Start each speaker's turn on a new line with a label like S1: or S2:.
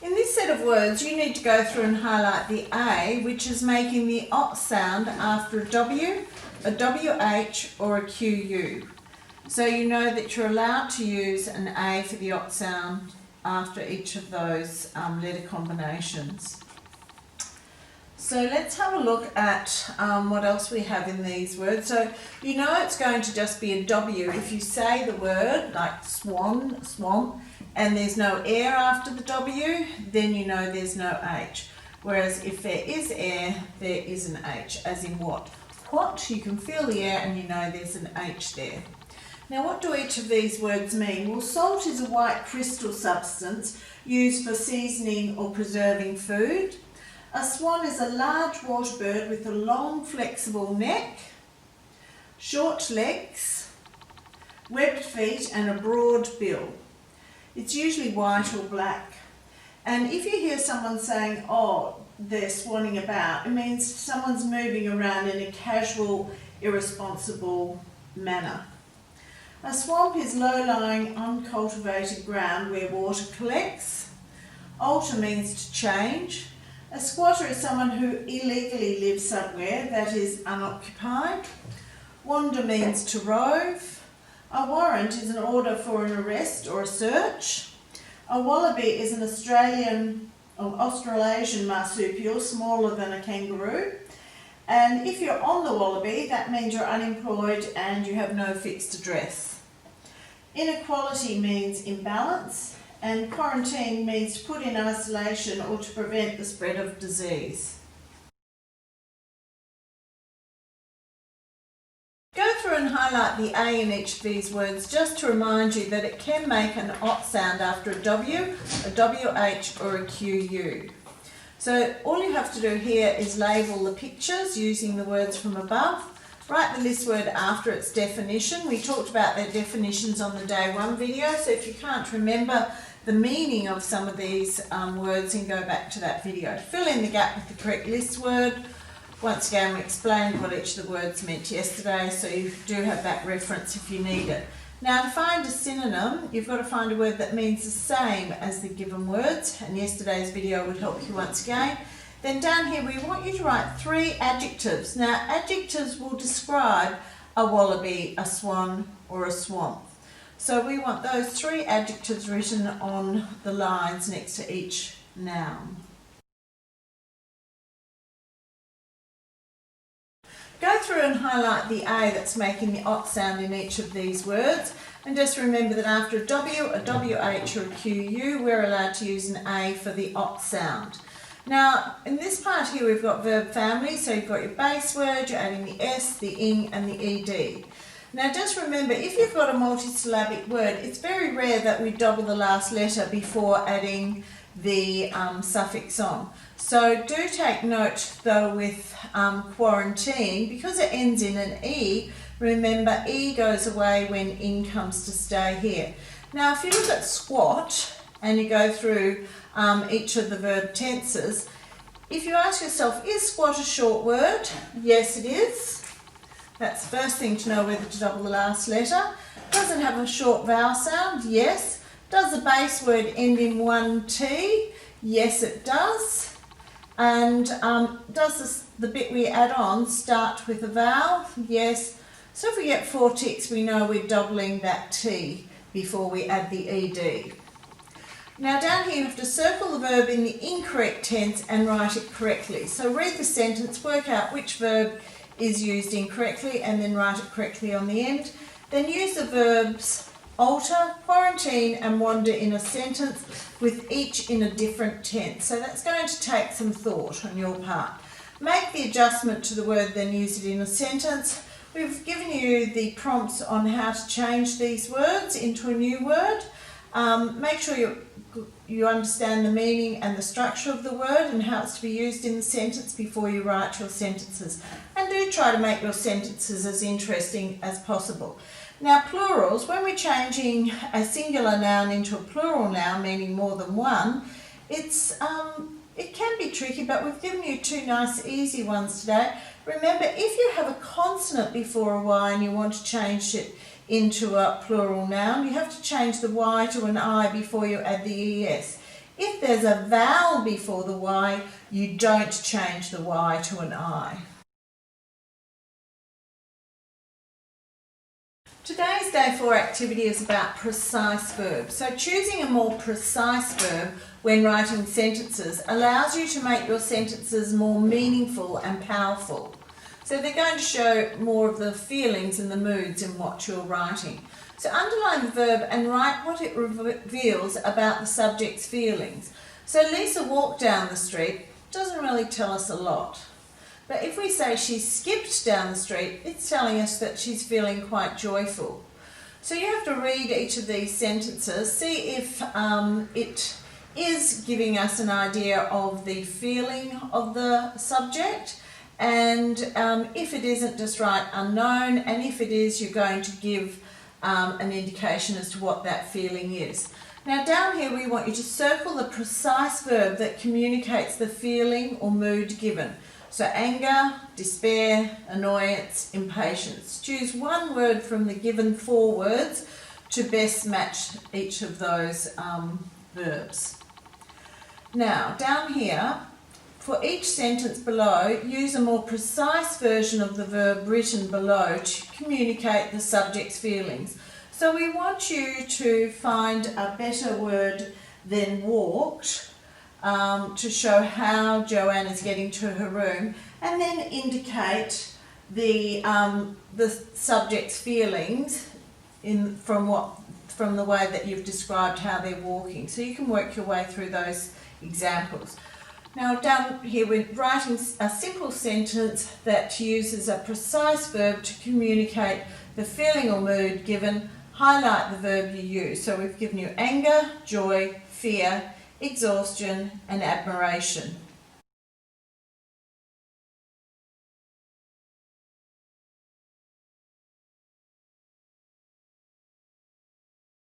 S1: In this set of words, you need to go through and highlight the A, which is making the ot sound after a W, a WH or a QU. So you know that you're allowed to use an A for the ot sound after each of those letter combinations. So let's have a look at what else we have in these words. So you know it's going to just be a W. If you say the word like swan, swamp, and there's no air after the W, then you know there's no H. Whereas if there is air, there is an H, as in what? What, you can feel the air and you know there's an H there. Now what do each of these words mean? Well, salt is a white crystal substance used for seasoning or preserving food. A swan is a large water bird with a long flexible neck, short legs, webbed feet and a broad bill. It's usually white or black. And if you hear someone saying, oh, they're swanning about, it means someone's moving around in a casual, irresponsible manner. A swamp is low-lying, uncultivated ground where water collects. Alter means to change. A squatter is someone who illegally lives somewhere that is unoccupied. Wander means to rove. A warrant is an order for an arrest or a search. A wallaby is an Australasian marsupial, smaller than a kangaroo. And if you're on the wallaby, that means you're unemployed and you have no fixed address. Inequality means imbalance. And quarantine means to put in isolation or to prevent the spread of disease. Go through and highlight the A in each of these words just to remind you that it can make an ot sound after a W, a WH or a QU. So all you have to do here is label the pictures using the words from above. Write the list word after its definition. We talked about their definitions on the day 1 video, so if you can't remember the meaning of some of these words, then go back to that video. Fill in the gap with the correct list word. Once again, we explained what each of the words meant yesterday, so you do have that reference if you need it. Now, to find a synonym, you've got to find a word that means the same as the given words, and yesterday's video would help you once again. Then down here, we want you to write 3 adjectives. Now, adjectives will describe a wallaby, a swan, or a swamp. So we want those 3 adjectives written on the lines next to each noun. Go through and highlight the A that's making the ot sound in each of these words. And just remember that after a W, a WH or a QU, we're allowed to use an A for the ot sound. Now, in this part here, we've got verb family, so you've got your base word, you're adding the S, the ing, and the ed. Now, just remember, if you've got a multisyllabic word, it's very rare that we double the last letter before adding the suffix on. So do take note, though, with quarantine, because it ends in an E, remember E goes away when ing comes to stay here. Now, if you look at squat, and you go through each of the verb tenses, if you ask yourself, is squat a short word? Yes, it is. That's the first thing to know whether to double the last letter. Does it have a short vowel sound? Yes. Does the base word end in 1 T? Yes, it does. And does the bit we add on start with a vowel? Yes. So if we get 4 ticks, we know we're doubling that T before we add the ED. Now down here you have to circle the verb in the incorrect tense and write it correctly. So read the sentence, work out which verb is used incorrectly and then write it correctly on the end. Then use the verbs alter, quarantine and wander in a sentence with each in a different tense. So that's going to take some thought on your part. Make the adjustment to the word, then use it in a sentence. We've given you the prompts on how to change these words into a new word. Make sure you understand the meaning and the structure of the word and how it's to be used in the sentence before you write your sentences. And do try to make your sentences as interesting as possible. Now, plurals, when we're changing a singular noun into a plural noun, meaning more than one, it can be tricky, but we've given you 2 nice easy ones today. Remember, if you have a consonant before a Y and you want to change it into a plural noun, you have to change the Y to an I before you add the ES. If there's a vowel before the Y, you don't change the Y to an I. Today's Day 4 activity is about precise verbs. So choosing a more precise verb when writing sentences allows you to make your sentences more meaningful and powerful. So they're going to show more of the feelings and the moods in what you're writing. So underline the verb and write what it reveals about the subject's feelings. So Lisa walked down the street doesn't really tell us a lot. But if we say she skipped down the street, it's telling us that she's feeling quite joyful. So you have to read each of these sentences, see if it is giving us an idea of the feeling of the subject, and if it isn't, just write unknown, and if it is, you're going to give an indication as to what that feeling is. Now down here we want you to circle the precise verb that communicates the feeling or mood given. So anger, despair, annoyance, impatience. Choose one word from the given 4 words to best match each of those verbs. Now down here, for each sentence below, use a more precise version of the verb written below to communicate the subject's feelings. So we want you to find a better word than walked, to show how Joanne is getting to her room, and then indicate the subject's feelings from the way that you've described how they're walking. So you can work your way through those examples. Now down here we're writing a simple sentence that uses a precise verb to communicate the feeling or mood given. Highlight the verb you use. So we've given you anger, joy, fear, exhaustion and admiration.